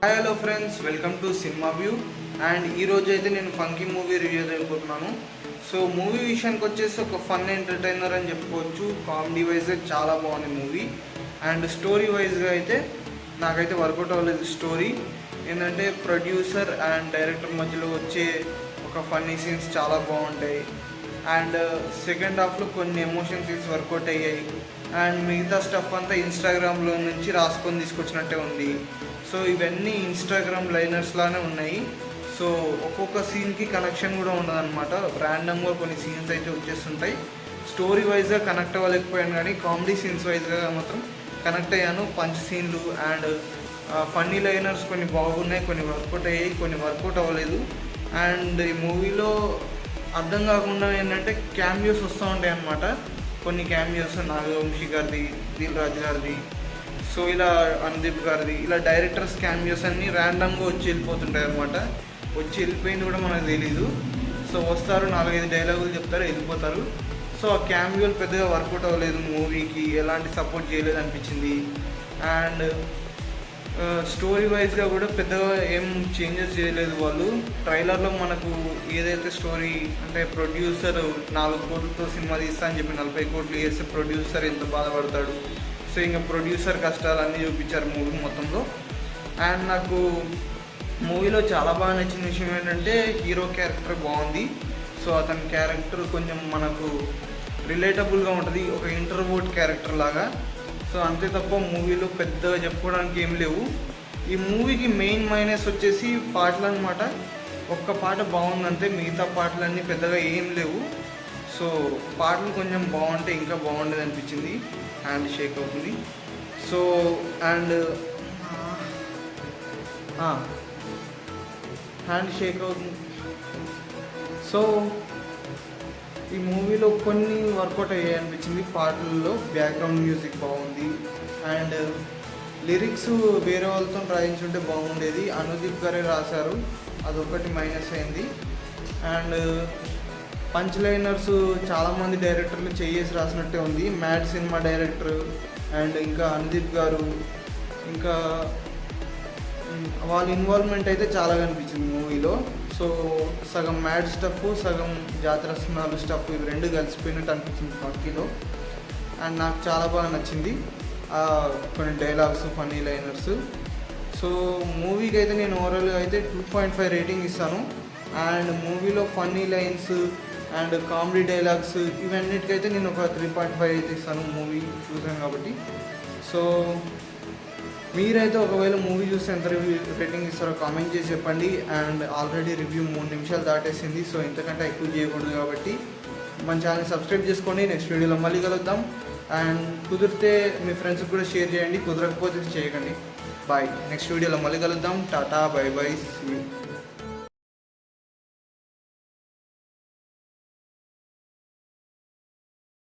Hi hello friends, welcome to cinema view. And ఈరోజు అయితే నేను ఫంకీ మూవీ రివ్యూ చేయబోతున్నాను. సో మూవీ విషయానికి వచ్చేసి ఒక ఫన్ ఎంటర్టైనర్ అని చెప్పుకోవచ్చు. కామెడీ వైజ్గా చాలా బాగుంది మూవీ. అండ్ స్టోరీ వైజ్గా అయితే నాకైతే వర్కౌట్ అవ్వలేదు స్టోరీ. ఏంటంటే ప్రొడ్యూసర్ అండ్ డైరెక్టర్ మధ్యలో వచ్చే ఒక ఫన్నీ సీన్స్ చాలా బాగుంటాయి. అండ్ సెకండ్ హాఫ్లో కొన్ని ఎమోషన్ సీన్స్ వర్కౌట్ అయ్యాయి. అండ్ మిగతా స్టఫ్ అంతా ఇన్స్టాగ్రామ్లో నుంచి రాసుకొని తీసుకొచ్చినట్టే ఉంది. సో ఇవన్నీ ఇన్స్టాగ్రామ్ లైనర్స్ లానే ఉన్నాయి. సో ఒక్కొక్క సీన్కి కనెక్షన్ కూడా ఉండదన్నమాట. ర్యాండమ్గా కొన్ని సీన్స్ అయితే వచ్చేస్తుంటాయి. స్టోరీ వైజ్గా కనెక్ట్ అవ్వలేకపోయాను, కానీ కామెడీ సీన్స్ వైజ్గా మాత్రం కనెక్ట్ అయ్యాను. పంచ్ సీన్లు అండ్ ఫన్నీ లైనర్స్ కొన్ని బాగున్నాయి, కొన్ని వర్కౌట్ అయ్యాయి, కొన్ని వర్కౌట్ అవ్వలేదు. అండ్ ఈ మూవీలో అర్థం కాకుండా ఏంటంటే క్యామియోస్ వస్తూ ఉంటాయి అన్నమాట. కొన్ని క్యామియోస్ నాగవంశీ గారిది, దిల్ రాజు గారిది, సో ఇలా అనుదీప్ గారిది, ఇలా డైరెక్టర్స్ క్యామియోస్ అన్నీ ర్యాండమ్గా వచ్చి వెళ్ళిపోతుంటాయి అనమాట. వచ్చి వెళ్ళిపోయింది కూడా మనకు తెలీదు. సో వస్తారు, 4-5 డైలాగులు చెప్తారు, వెళ్ళిపోతారు. సో ఆ క్యామియోలు పెద్దగా వర్కౌట్ అవ్వలేదు, మూవీకి ఎలాంటి సపోర్ట్ చేయలేదు అనిపించింది. అండ్ స్టోరీ వైజ్గా కూడా పెద్దగా ఏం చేంజెస్ చేయలేదు వాళ్ళు. ట్రైలర్లో మనకు ఏదైతే స్టోరీ అంటే ప్రొడ్యూసర్ 4 కోట్లతో సినిమా తీస్తా అని చెప్పి 40 కోట్లు చేస్తే ప్రొడ్యూసర్ ఎంత బాధపడతాడు, సో ఇంకా ప్రొడ్యూసర్ కష్టాలన్నీ చూపించారు మూవీ మొత్తంలో. అండ్ నాకు మూవీలో చాలా బాగా నచ్చిన విషయం ఏంటంటే హీరో క్యారెక్టర్ బాగుంది. సో అతని క్యారెక్టర్ కొంచెం మనకు రిలేటబుల్గా ఉంటుంది, ఒక ఇంట్రోవర్ట్ క్యారెక్టర్ లాగా. సో అంతే తప్ప మూవీలో పెద్దగా చెప్పుకోవడానికి ఏం లేవు. ఈ మూవీకి మెయిన్ మైనస్ వచ్చేసి పాటలు అనమాట. ఒక్క పాట బాగుందంటే మిగతా పాటలన్నీ పెద్దగా ఏం లేవు. సో పాటలు కొంచెం బాగుంటే ఇంకా బాగుండేది అనిపించింది. హ్యాండ్ షేక్ అవుతుంది. సో అండ్ హ్యాండ్ షేక్ అవుతుంది. సో ఈ మూవీలో కొన్ని వర్కౌట్ అయ్యాయి అనిపించింది. పాటల్లో బ్యాక్గ్రౌండ్ మ్యూజిక్ బాగుంది. అండ్ లిరిక్స్ వేరే వాళ్ళతో రాయించుంటే బాగుండేది, అనుదీప్ గారే రాశారు, అదొకటి మైనస్ అయింది. అండ్ పంచ్ లైనర్స్ చాలామంది డైరెక్టర్లు చేసి రాసినట్టే ఉంది. మ్యాడ్ సినిమా డైరెక్టర్ అండ్ ఇంకా అనుదీప్ గారు, ఇంకా వాళ్ళ ఇన్వాల్వ్మెంట్ అయితే చాలా కనిపించింది మూవీలో. సో సగం మ్యాడ్ స్టఫ్, సగం జాతర సినిమాలు స్టఫ్, ఇవి రెండు కలిసిపోయినట్టు అనిపించింది ఫంకీలో. అండ్ నాకు చాలా బాగా నచ్చింది కొన్ని డైలాగ్స్, ఫన్నీ లైనర్స్. సో మూవీకి అయితే నేను ఓవరాల్గా అయితే 2.5 రేటింగ్ ఇస్తాను. అండ్ మూవీలో funny lines and comedy dialogues ఇవన్నిటికైతే నేను ఒక 3.5 అయితే ఇస్తాను, మూవీ చూసాను కాబట్టి. సో మీరైతే ఒకవేళ మూవీ చూస్తే ఎంత రేటింగ్ ఇస్తారో కామెంట్ చేసి చెప్పండి. అండ్ ఆల్రెడీ రివ్యూ 3 నిమిషాలు దాటేసింది. సో ఇంతకంటే ఎక్కువ చేయకూడదు కాబట్టి మన ఛానల్ సబ్స్క్రైబ్ చేసుకోండి. నెక్స్ట్ వీడియోలో మళ్ళీ కలుద్దాం. అండ్ కుదిరితే మీ ఫ్రెండ్స్కి కూడా షేర్ చేయండి, కుదరకపోతే చేయకండి. బాయ్. నెక్స్ట్ వీడియోలో మళ్ళీ కలుద్దాం. Tata, bye bye, see you.